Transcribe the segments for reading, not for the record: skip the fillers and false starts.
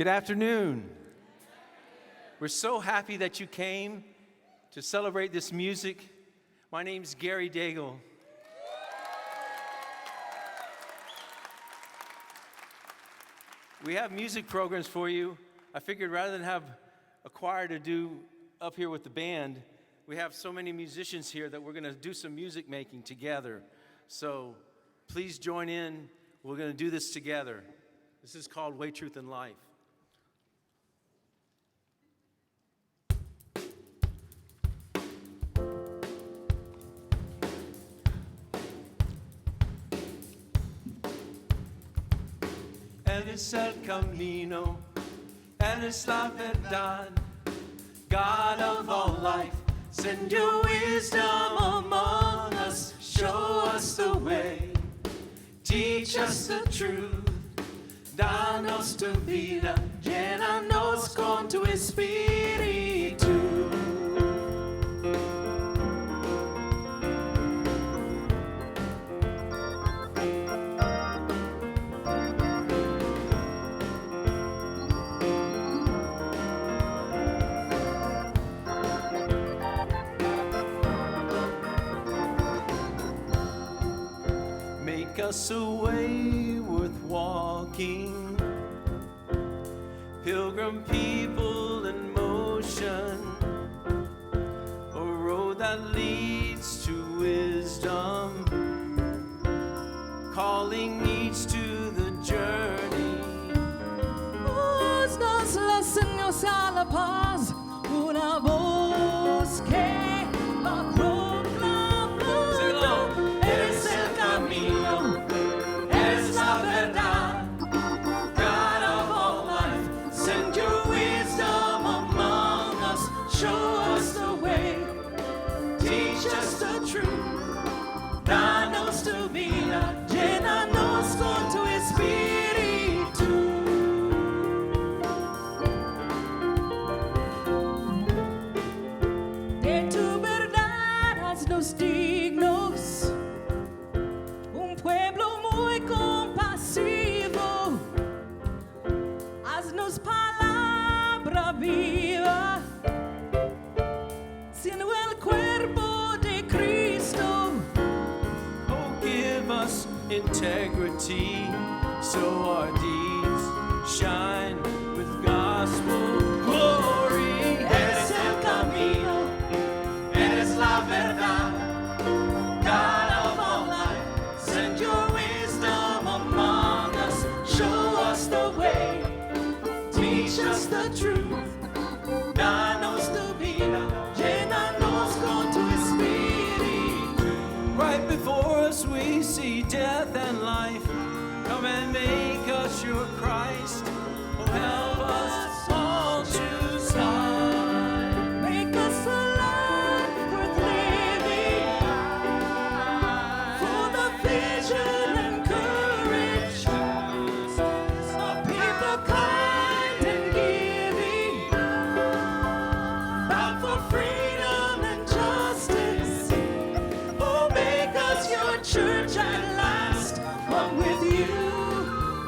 Good afternoon. We're so happy that you came to celebrate this music. My name's Gary Daigle. We have music programs for you. I figured rather than have a choir to do up here with the band, we have so many musicians here that we're going to do some music making together. So please join in. We're going to do this together. This is called Way, Truth, and Life. Él es el camino, Él es la verdad, God of all life, send your wisdom among us, show us the way, teach us the truth, danos tu vida, llénanos con tu espíritu. Make us a way worth walking, pilgrim people in motion, a road that leads to wisdom, calling each to the journey. Nos enseñas a la paz, una voz que la proclama. Eres el camino, eres la verdad, God of all life, send your wisdom among us, show us the way, teach us the truth, danos tu vida, llénanos con tu espíritu. De tu verdad haznos dignos, un pueblo muy compasivo, haznos palabra viva, siendo el cuerpo de Cristo. Oh, give us integrity so our deeds shine with gospel glory. Eres el camino, eres la verdad, God of all life, send your wisdom among us, show us the way, teach us the truth, danos tu vida, llénanos con tu espíritu. Right before us we see death and life. Come and make us your Christ. Oh, help us all choose life. Make us a life worth living, full of vision and courage, a people kind and giving, bound for freedom and justice. Oh, make us your church at last, one with you,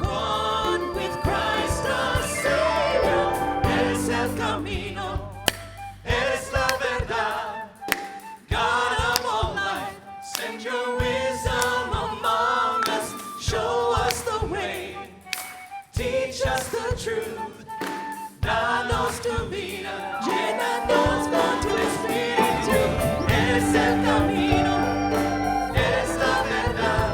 one with Christ our Savior. Eres el camino, eres la verdad, God of all life, send your wisdom among us, show us the way, teach us the truth, danos tu vida, llénanos con tu espíritu. Eres el camino, eres la verdad,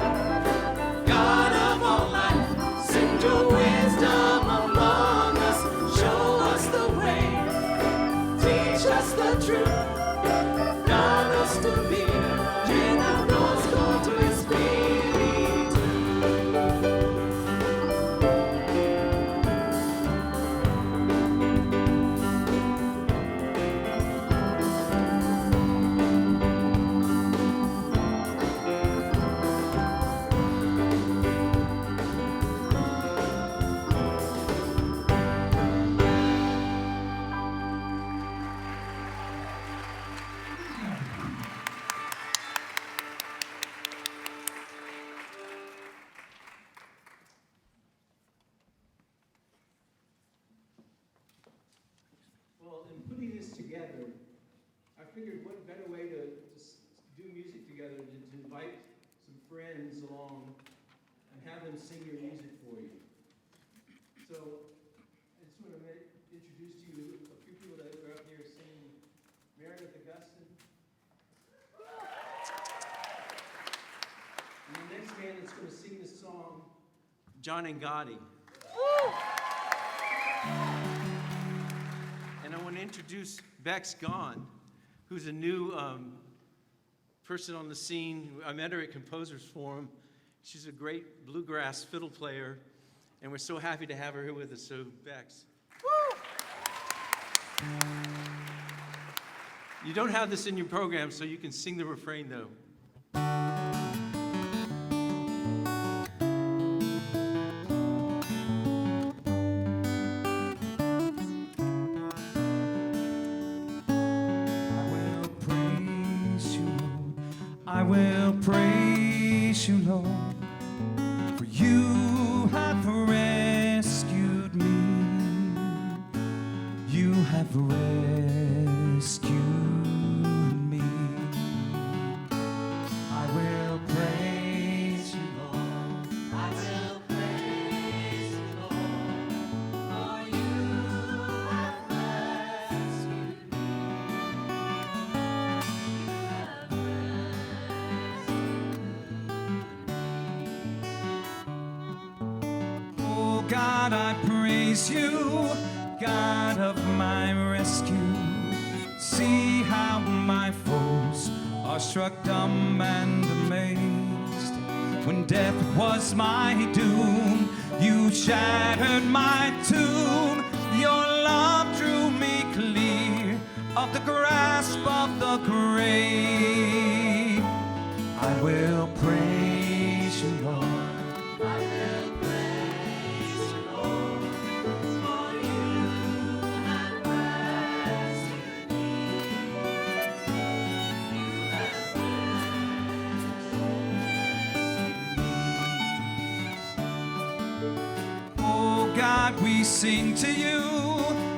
God of all life, send your wisdom among us, show us the way, teach us the truth, danos tu vida, llénanos con tu espíritu. together, I figured what better way to do music together than to invite some friends along and have them sing your music for you. So I just want to introduce to you a few people that are up here singing. Meredith Augustin. And the next band that's going to sing this song, John and Gotti. And I want to introduce Bex Gahn, who's a new person on the scene. I met her at Composers Forum. She's a great bluegrass fiddle player, and we're so happy to have her here with us. So, Bex. You don't have this in your program, so you can sing the refrain, though. I will praise you, Lord, for you have rescued me. You have rescued me. I will praise you, Lord. I will praise you, Lord, for you have rescued me. God, I praise you, God of my rescue. See how my foes are struck dumb and amazed. When death was my doom, you shattered my tomb. Your love drew me clear of the grasp of the grave. I will praise you, Lord. God, we sing to you,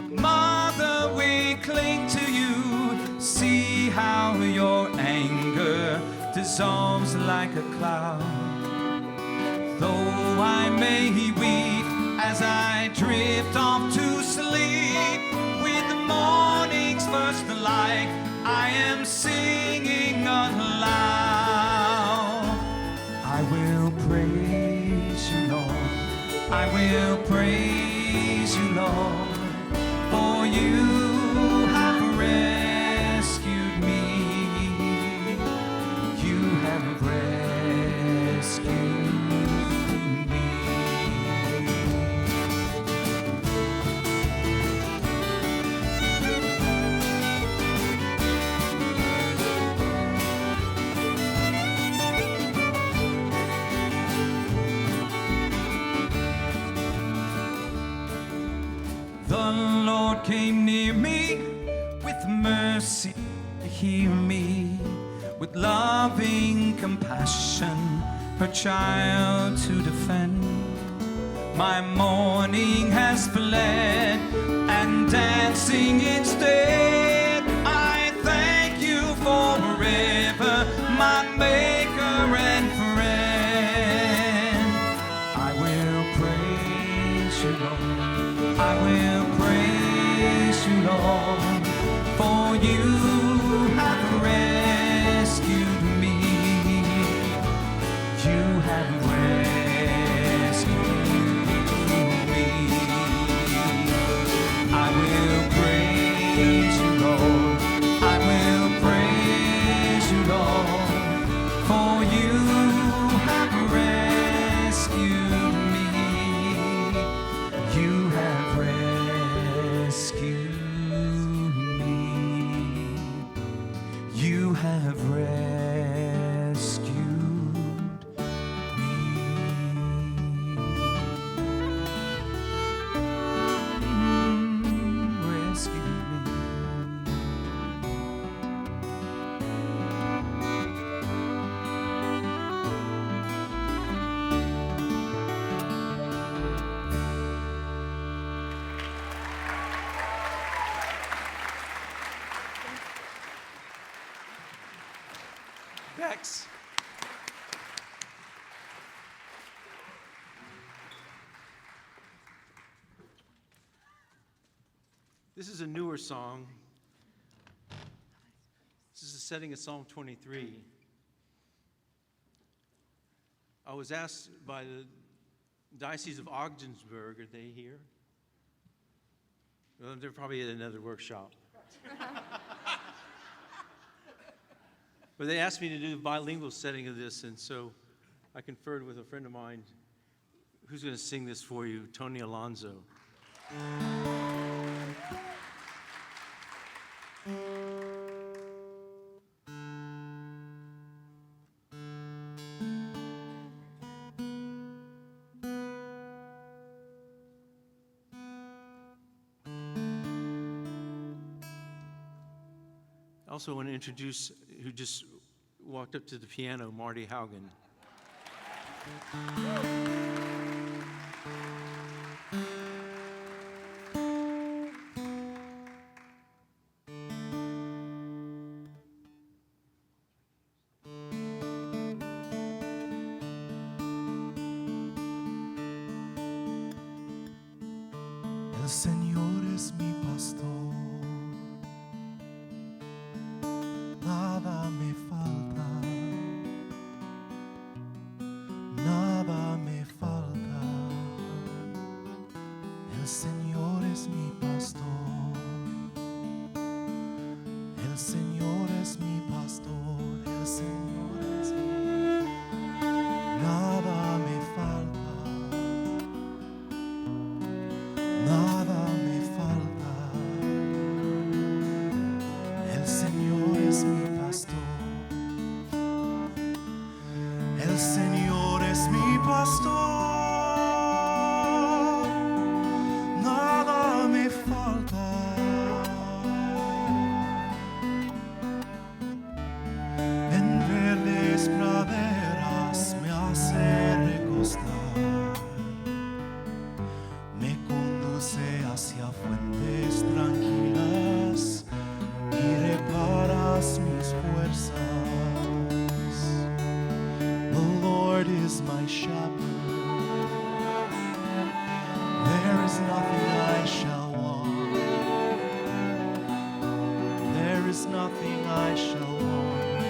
Mother, we cling to you. See how your anger dissolves like a cloud. Though I may weep as I drift off to sleep, with the morning's first light, I am singing aloud. I will praise you, Lord. I will praise you, Lord, for you have rescued me. You have rescued me. The Lord came near me with mercy to hear me, with loving compassion, her child to defend. My mourning has fled, and dancing instead, I thank you forever, my maker and friend. I will praise you, Lord. I will praise you, Lord, for you have rescued me. You have rescued me. I will praise you, Lord. I will praise you, Lord, for you have rescued me. You have rescued me. sax. This is a newer song. This is a setting of Psalm 23. I was asked by the Diocese of Ogdensburg, are they here? Well, they're probably at another workshop. But they asked me to do a bilingual setting of this, and so I conferred with a friend of mine who's going to sing this for you, Tony Alonso. I also want to introduce who just walked up to the piano, Marty Haugen. El Señor es mi pastor, nada me falta, nada me falta. El Señor es mi pastor, el Señor es mi pastor, el Señor es mi, nada me falta. Nada me falta, el Señor es mi pastor, el Señor es mi pastor, nada me falta, en verdes praderas me hace recostar. Hacia fuentes tranquilas y reparas mis fuerzas. The Lord is my shepherd. There is nothing I shall want. There is nothing I shall want.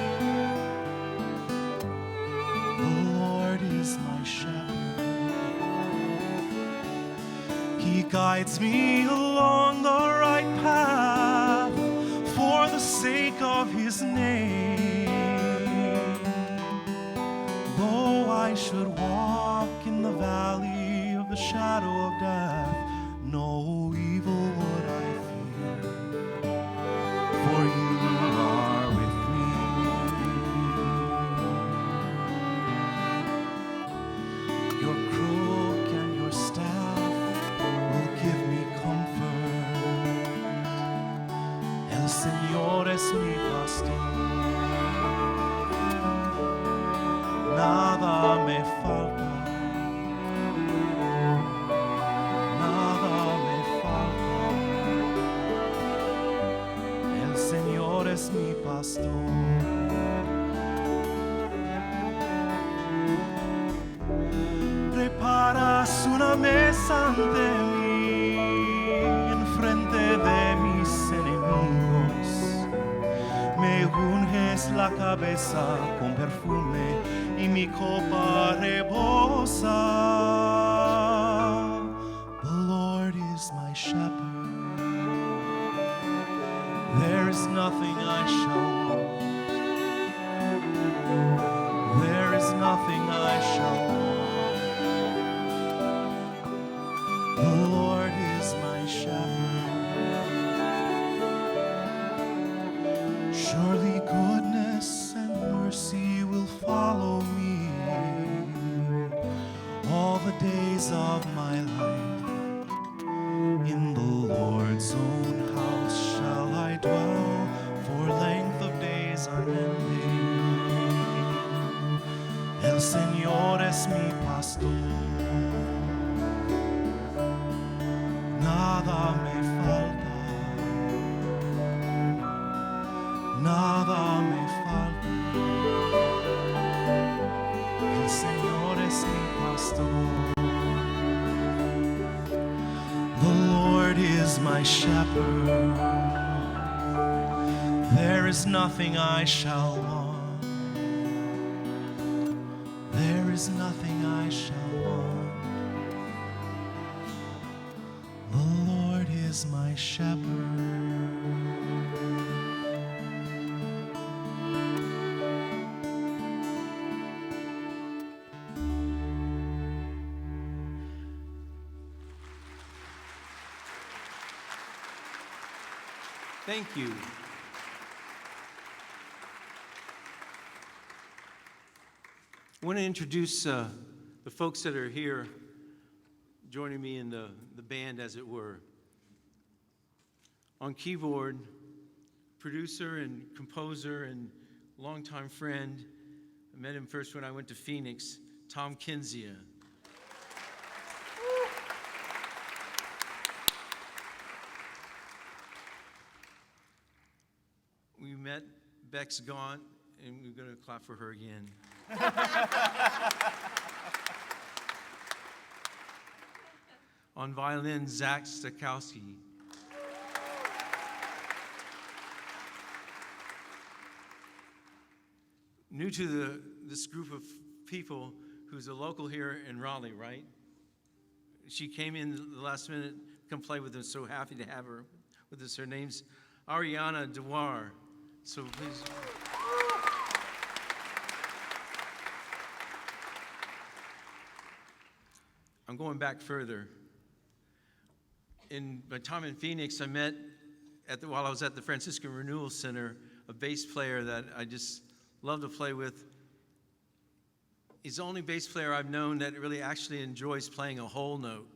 The Lord is my shepherd. He guides me along the right path for the sake of His name. Though I should walk in the valley of the shadow of death, no evil would I fear, for You are with me. Your crook and Your staff give me comfort. El Señor es mi pastor, nada me falta, nada me falta. El Señor es mi pastor. Preparas una mesa ante mí enfrente de mis enemigos, me unges la cabeza con perfume y mi copa rebosa. The Lord is my shepherd, there is nothing I shall want, there is nothing I shall want. The Lord is my shepherd. Surely goodness and mercy will follow me all the days of my life. In the Lord's own house shall I dwell for length of days unending. El Señor es mi pastor. Nada me falta, nada me falta. is my shepherd. There is nothing I shall want. There is nothing I shall want. The Lord is my shepherd. Thank you. I want to introduce the folks that are here joining me in the band, as it were. On keyboard, producer and composer and longtime friend. I met him first when I went to Phoenix, Tom Kinzia. We met Bex Gaunt, and we're going to clap for her again. On violin, Zach Stakowski. New to this group of people, who's a local here in Raleigh, right? She came in the last minute, come play with us. So happy to have her with us. Her name's Ariana Dewar. So please. I'm going back further. In my time in Phoenix, I met while I was at the Franciscan Renewal Center, a bass player that I just love to play with. He's the only bass player I've known that really actually enjoys playing a whole note.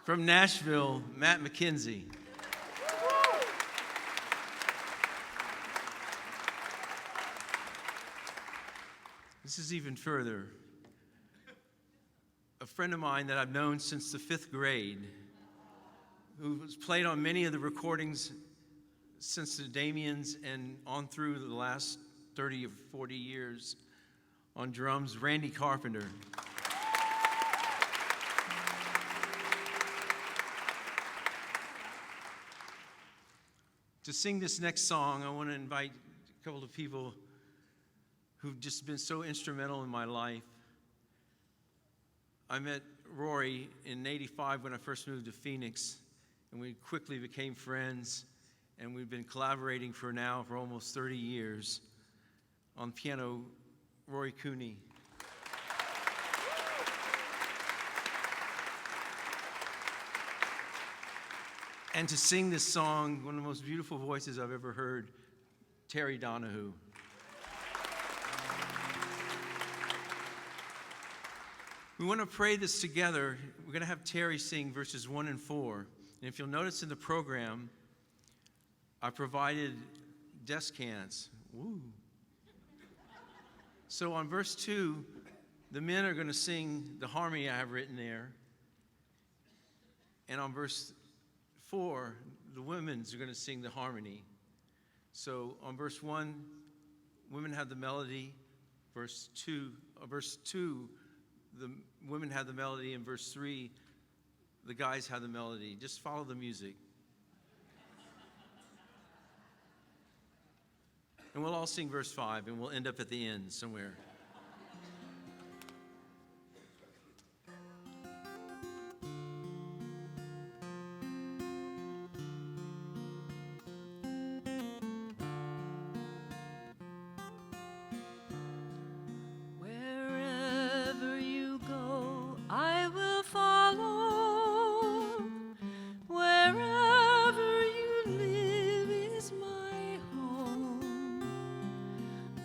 From Nashville, Matt McKenzie. This is even further. A friend of mine that I've known since the 5th grade, who's played on many of the recordings since the Damians and on through the last 30 or 40 years. On drums, Randy Carpenter. To sing this next song, I want to invite a couple of people who've just been so instrumental in my life. I met Rory in '85 when I first moved to Phoenix, and we quickly became friends, and we've been collaborating for almost 30 years. On piano, Rory Cooney. And to sing this song, one of the most beautiful voices I've ever heard, Terry Donahue. We want to pray this together. We're going to have Terry sing verses 1 and 4. And if you'll notice in the program, I provided descants. Woo. So on verse 2, the men are going to sing the harmony I have written there. And on verse 4, the women's are going to sing the harmony. So on verse 1, women have the melody. Verse 2, the women have the melody. In verse 3, the guys have the melody. Just follow the music. And we'll all sing verse 5, and we'll end up at the end somewhere. Wherever you go, I will follow. Wherever you live is my home.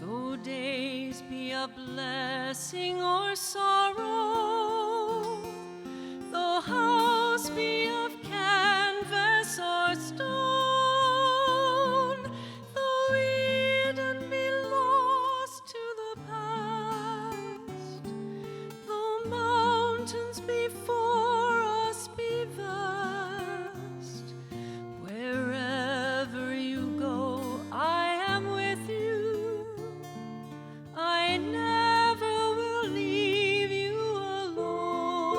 Though days be a blessing or sorrow, though house be of canvas or stone, though Eden be lost to the past, though mountains before us be vast, wherever you go, I am with you. I never will leave you alone.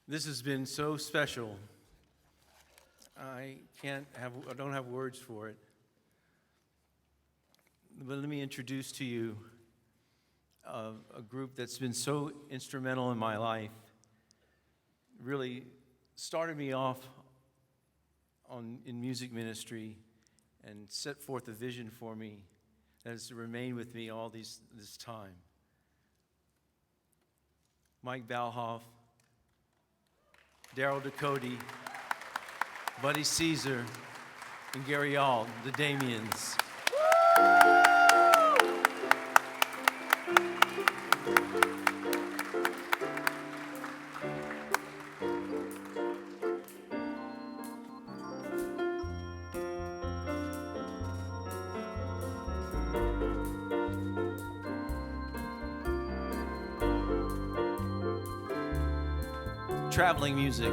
This has been so special. I don't have words for it. But let me introduce to you a group that's been so instrumental in my life. Really started me off in music ministry and set forth a vision for me that has remained with me all this time. Mike Balhoff, Daryl Ducote, Buddy Caesar, and Gary Auld, the Damians. Traveling music.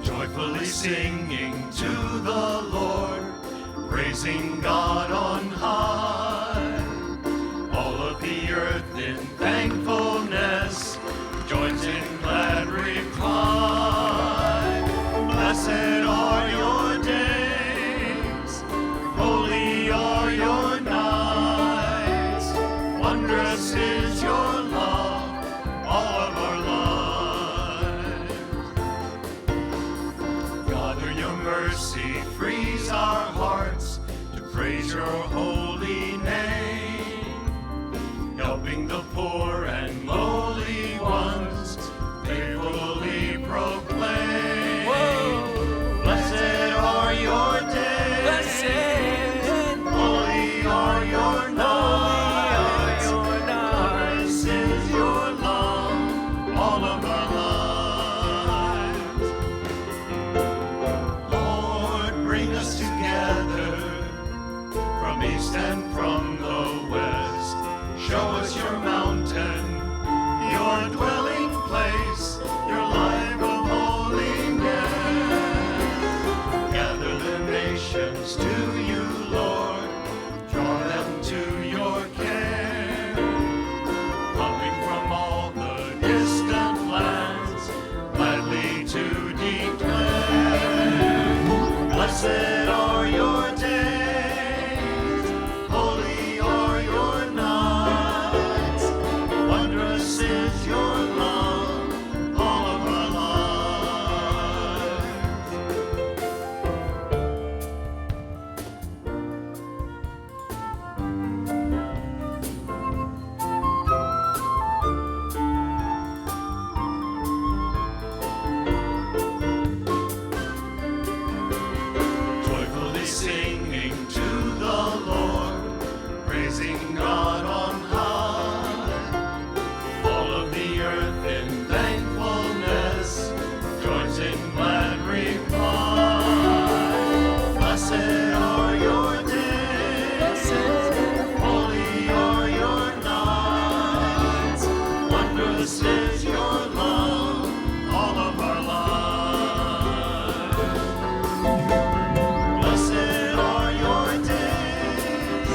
Joyfully singing to the Lord, praising God on high. All of the earth in thankfulness joins in glad reply. Blessed are your days, holy are your nights. Wondrous is your love, all of our lives. Gather your mercy, frees our hearts to praise your holy name, helping the poor and lowly ones faithfully proclaim. Whoa. Blessed are your days, blessed, holy are your nights, wondrous is your love, all of our lives. Lord, bring us together from east and from the west. Show us your mountain, your dwelling place, your life of holiness. Gather the nations to you, Lord, draw them to your care. Coming from all the distant lands, gladly to declare. Blessed are your days, holy are your nights. Wondrous is your love, all of our lives. Joyfully singing to the Lord, praising God on high. All of the earth in thankfulness joins in glad reply. Blessed are your days, holy are your nights. Wondrous is your love, all of our lives. Blessed are your days,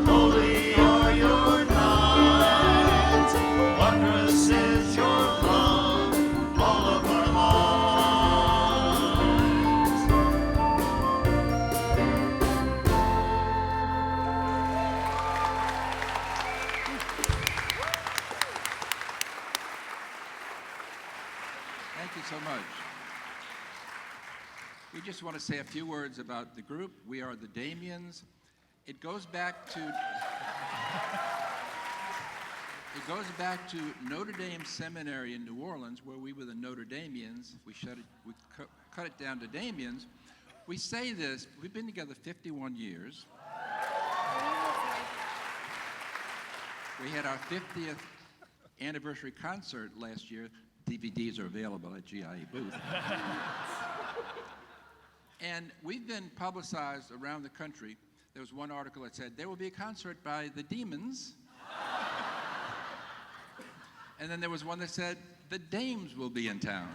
holy are your nights. Wondrous is your love, all of our lives. Thank you so much. We just want to say a few words about the group. We are the Damians. It goes back to Notre Dame Seminary in New Orleans, where we were the Notre Damians. We cut it down to Damians. We say this, we've been together 51 years. We had our 50th anniversary concert last year. DVDs are available at GIE booth. And we've been publicized around the country. There was one article that said, there will be a concert by the Demons. And then there was one that said, the Dames will be in town.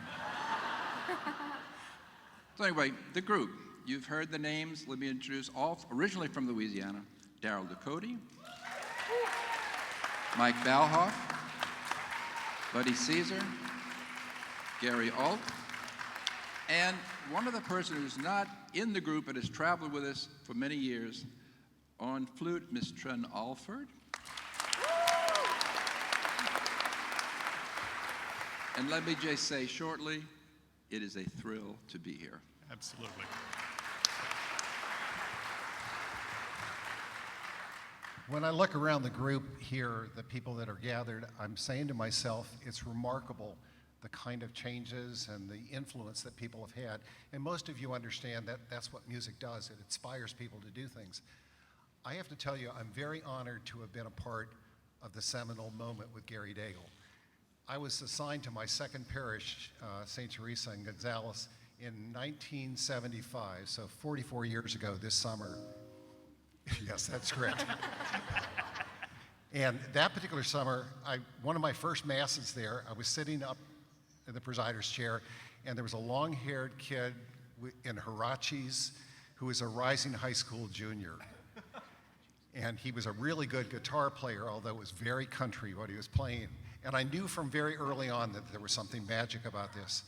So anyway, the group. You've heard the names. Let me introduce all originally from Louisiana. Daryl Ducote, Mike Balhoff, Buddy Caesar, Gary Alt, and one other person who's not in the group but has traveled with us for many years, on flute, Miss Tren Alford. And let me just say shortly, it is a thrill to be here. Absolutely. When I look around the group here, the people that are gathered, I'm saying to myself, it's remarkable the kind of changes and the influence that people have had. And most of you understand that that's what music does. It inspires people to do things. I have to tell you, I'm very honored to have been a part of the seminal moment with Gary Daigle. I was assigned to my second parish, St. Teresa in Gonzales, in 1975, so 44 years ago this summer. Yes, that's correct. And that particular summer, one of my first masses there, I was sitting up in the presider's chair, and there was a long-haired kid in Huaraches who was a rising high school junior. And he was a really good guitar player, although it was very country what he was playing. And I knew from very early on that there was something magic about this.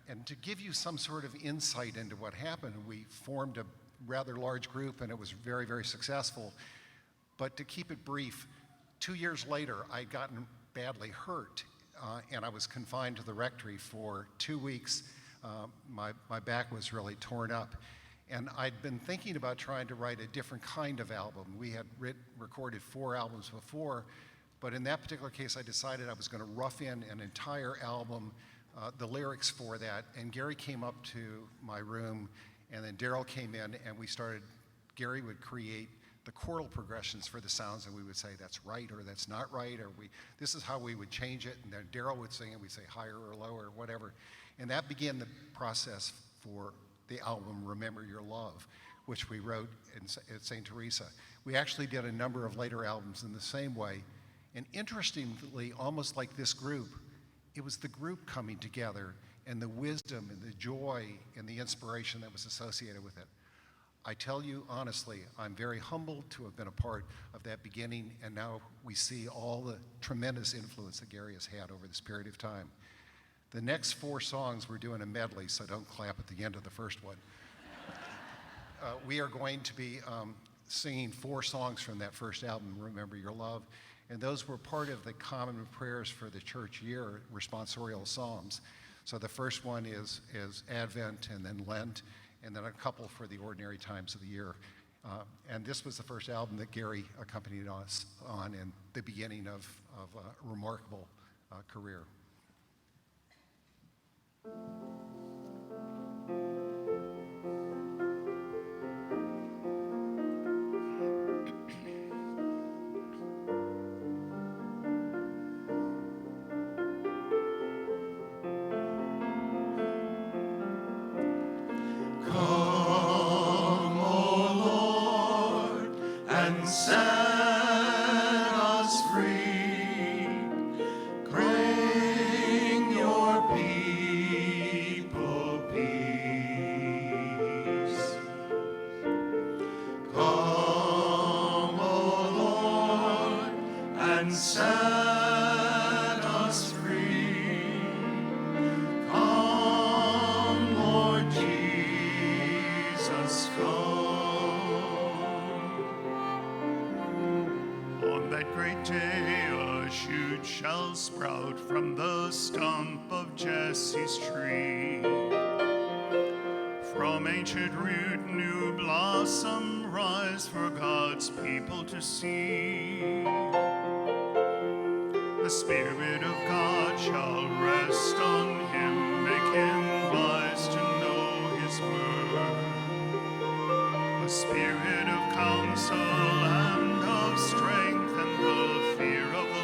And to give you some sort of insight into what happened, we formed a rather large group, and it was very, very successful. But to keep it brief, 2 years later, I'd gotten badly hurt, and I was confined to the rectory for 2 weeks. My back was really torn up. And I'd been thinking about trying to write a different kind of album. We had recorded 4 albums before, but in that particular case, I decided I was going to rough in an entire album, the lyrics for that. And Gary came up to my room, and then Daryl came in, and Gary would create the chordal progressions for the sounds, and we would say that's right or that's not right, or this is how we would change it, and then Daryl would sing it, we'd say higher or lower or whatever. And that began the process for the album Remember Your Love, which we wrote at St. Teresa. We actually did a number of later albums in the same way, and interestingly, almost like this group, it was the group coming together and the wisdom and the joy and the inspiration that was associated with it. I tell you honestly, I'm very humbled to have been a part of that beginning, and now we see all the tremendous influence that Gary has had over this period of time. The next 4 songs, we're doing a medley, so don't clap at the end of the first one. We are going to be singing 4 songs from that first album, Remember Your Love, and those were part of the common prayers for the church year, responsorial psalms. So the first one is Advent, and then Lent, and then a couple for the ordinary times of the year. And this was the first album that Gary accompanied us on, and the beginning of a remarkable career. Sprout from the stump of Jesse's tree. From ancient root new blossom rise for God's people to see. The Spirit of God shall rest on him, make him wise to know his word. A spirit of counsel and of strength and the fear of the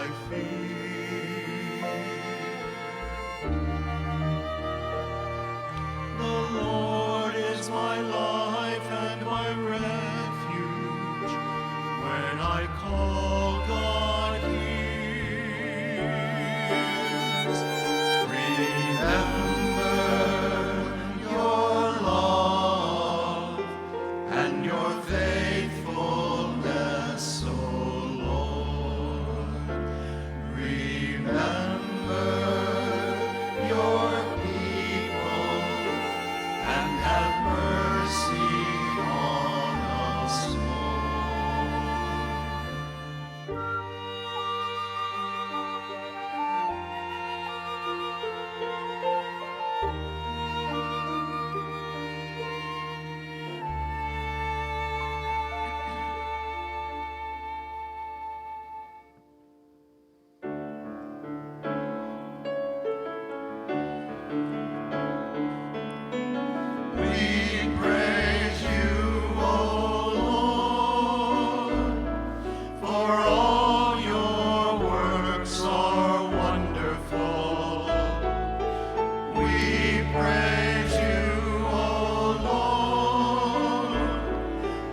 my feet. The Lord is my life and my refuge. When I call, God hears. Remember your love and your faithfulness, O Lord. Remember your people and have mercy on us We praise you, O Lord, for all your works are wonderful. We praise you, O Lord,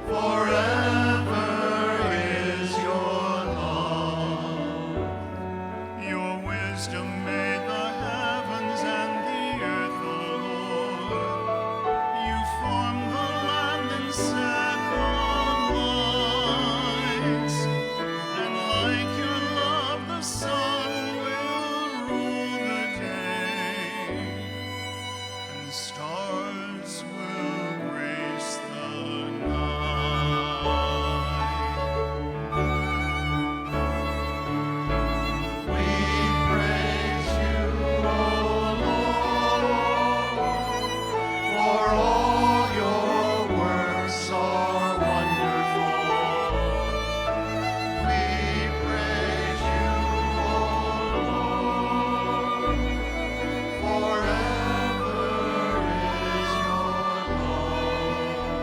forever is your love. Your wisdom made the heavens and the earth, O Lord. You formed the land and set the lights. And like your love, the sun will rule the day, and stars will grace the night. We praise you, O Lord, for all your works are wonderful. We praise you, O Lord, forever is your love.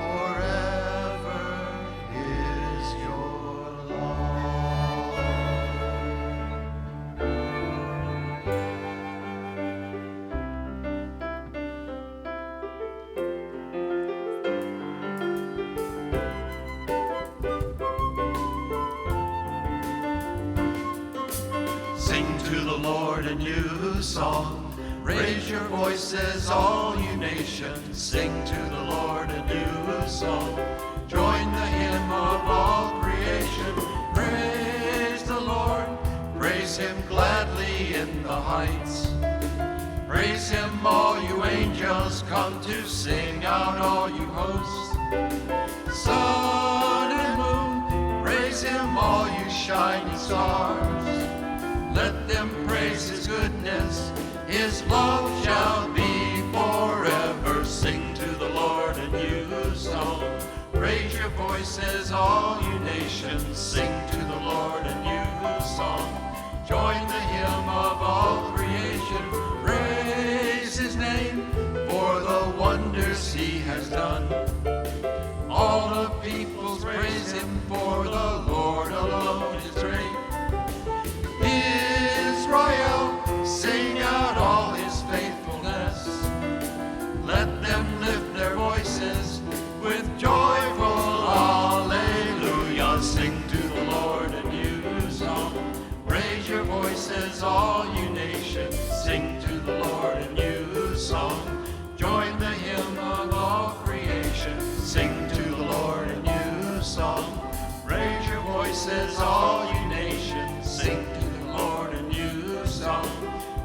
Forever is your love. Sing to the Lord a new song. Raise your voices, all you nations. Sing to the Lord a new song. Join the hymn of all creation. Praise the Lord. Praise him gladly in the heights. Praise him, all you angels. Come to sing out, all you hosts. Sun and moon, praise him, all you shining stars. Let them praise his goodness, his love shall be forever. Sing to the Lord a new song. Raise your voices, all you nations. Sing to the Lord a new song. Join the hymn of all creation. Praise his name for the wonders he has done. All the peoples praise him, for the Lord alone is great. Israel, sing out all his faithfulness. Let them lift their voices with joyful hallelujah. Sing to the Lord a new song. Raise your voices, all you nations. Sing to the Lord a new song. Join the hymn of all creation. Sing to the Lord a new song. Raise your voices, all you nations. Sing to the Lord a new song.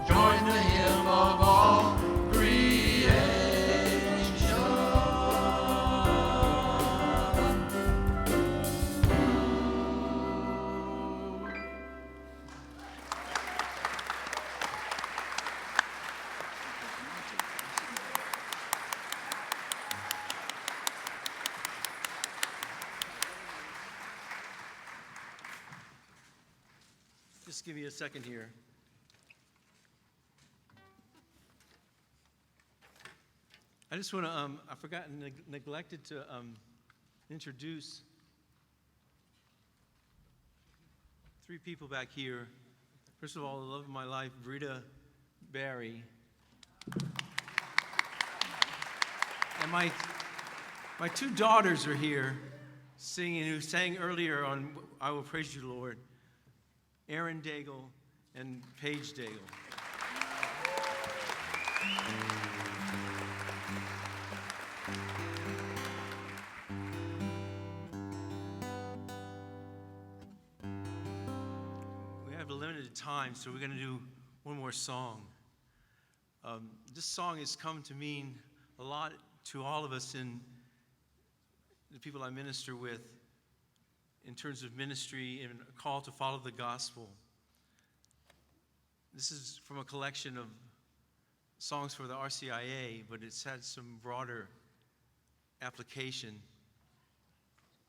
Join the hymn of all creation. Just give you a second here. I just want to, I forgot, neglected to introduce three people back here. First of all, the love of my life, Brita Barry. And my two daughters are here singing, who sang earlier on I Will Praise You, Lord. Erin Daigle and Paige Daigle. We have a limited time, so we're going to do one more song. This song has come to mean a lot to all of us in the people I minister with in terms of ministry and a call to follow the gospel. This is from a collection of songs for the RCIA, but it's had some broader application.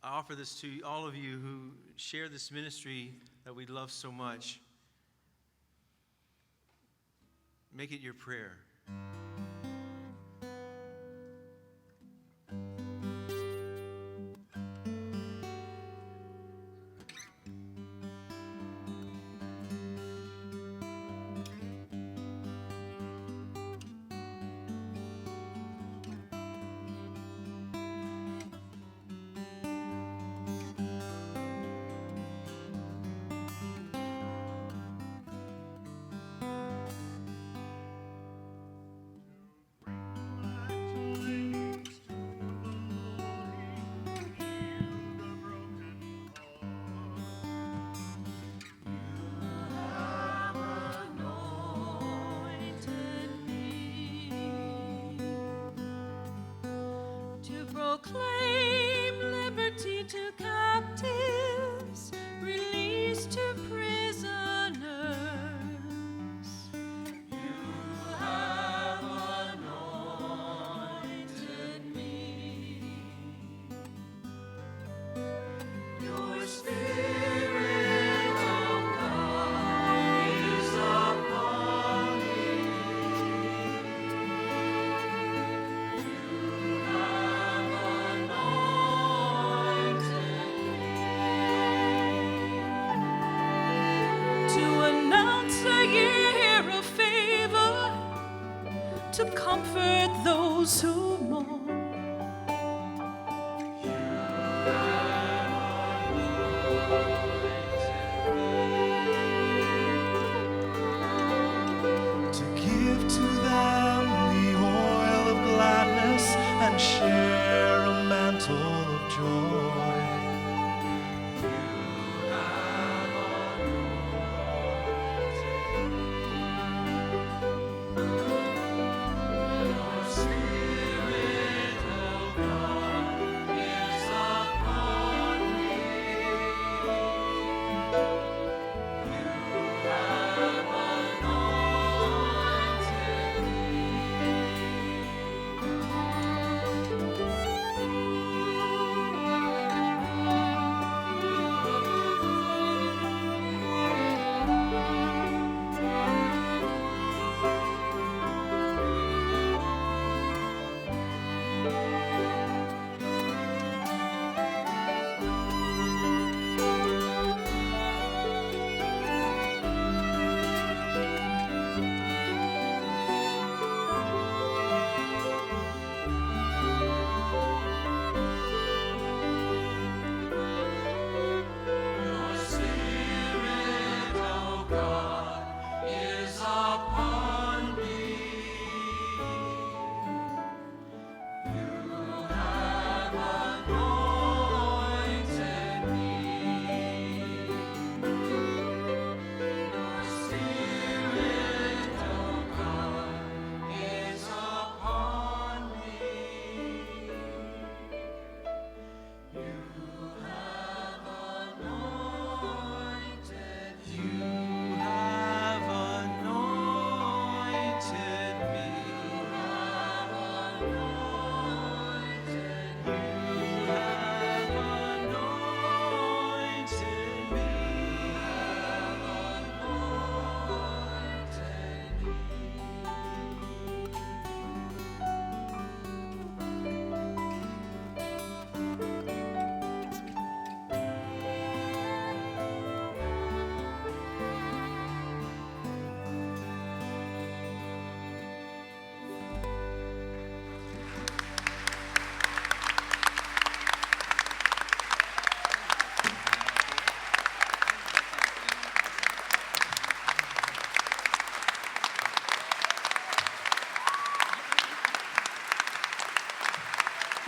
I offer this to all of you who share this ministry that we love so much. Make it your prayer. Proclaim liberty to captives, release to prisoners. You have anointed me. Your Spirit of God is upon me. To comfort those who mourn. To give to them the oil of gladness and share a mantle of joy. Your Spirit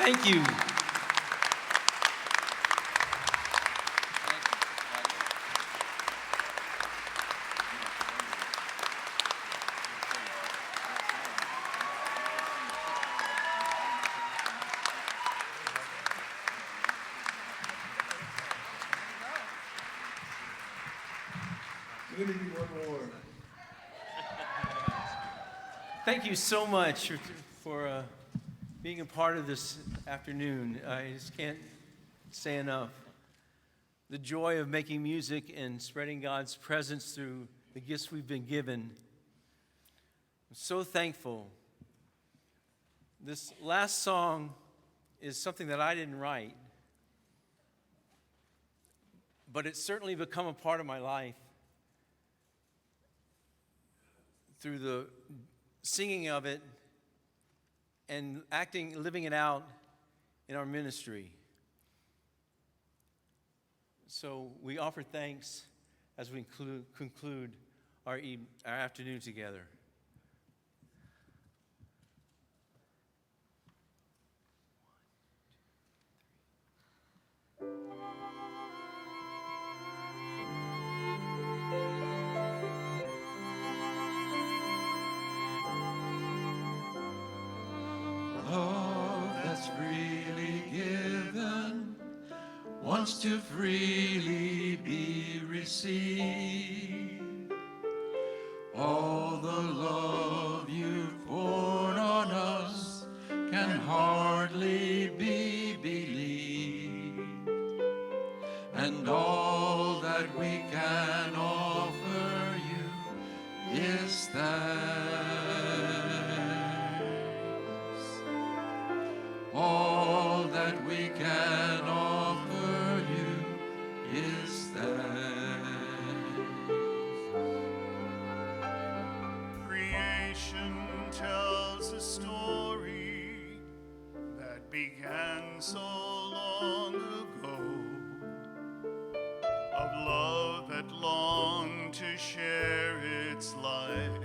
Thank you. Thank you so much for being a part of this afternoon. I just can't say enough. The joy of making music and spreading God's presence through the gifts we've been given. I'm so thankful. This last song is something that I didn't write, but it's certainly become a part of my life through the singing of it and living it out in our ministry. So we offer thanks as we conclude our afternoon together. Love that's freely given wants to freely be received. All the love you've poured on us can hardly be believed, and all that we can offer you is thanks. All that we can offer you is thanks. Creation tells a story that began so long ago, of love that longed to share its life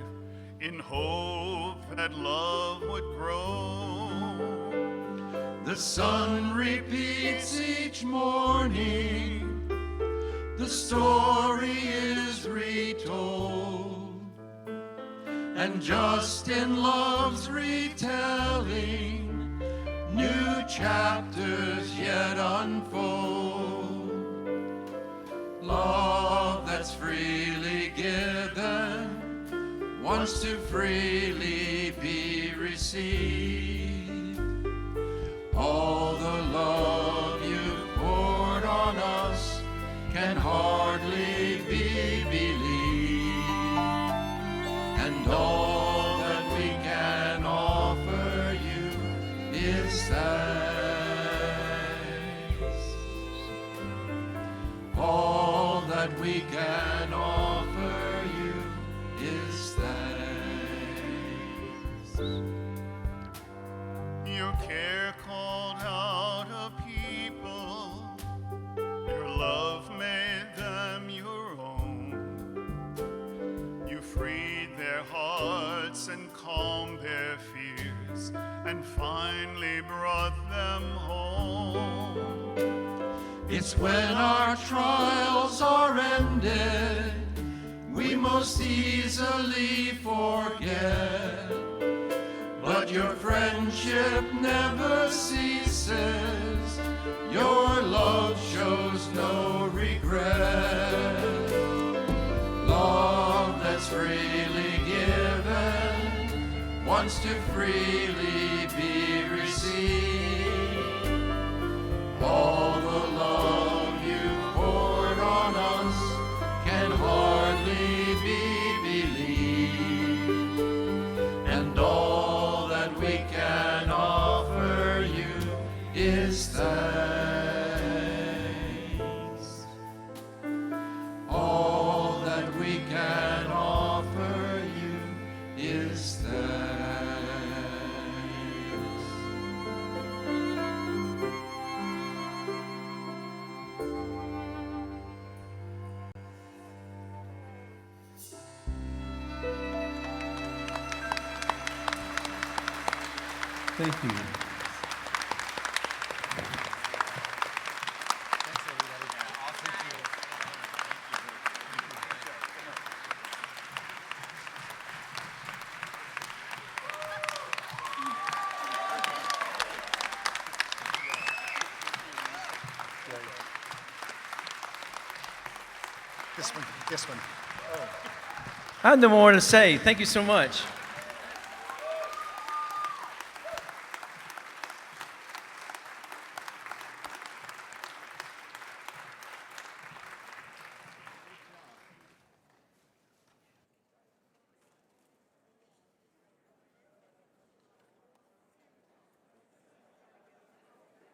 in hope that love would grow. The sun repeats each morning, the story is retold, and just in love's retelling, new chapters yet unfold. Love that's freely given wants to freely be received. All the love you've poured on us can hardly be believed, and all that we can offer you is thanks. All that we can offer you is thanks. Your care called out a people, your love made them your own. You freed their hearts and calmed their fears, and finally brought them home. It's when our trials are ended, we most easily forget. But your friendship never ceases, your love shows no regret. Love that's freely given wants to freely be received. All the love you poured on us can hardly be believed, and all that we can offer you is thanks. All that we can offer you is thanks. Thank you. This one. I have no more to say. Thank you so much.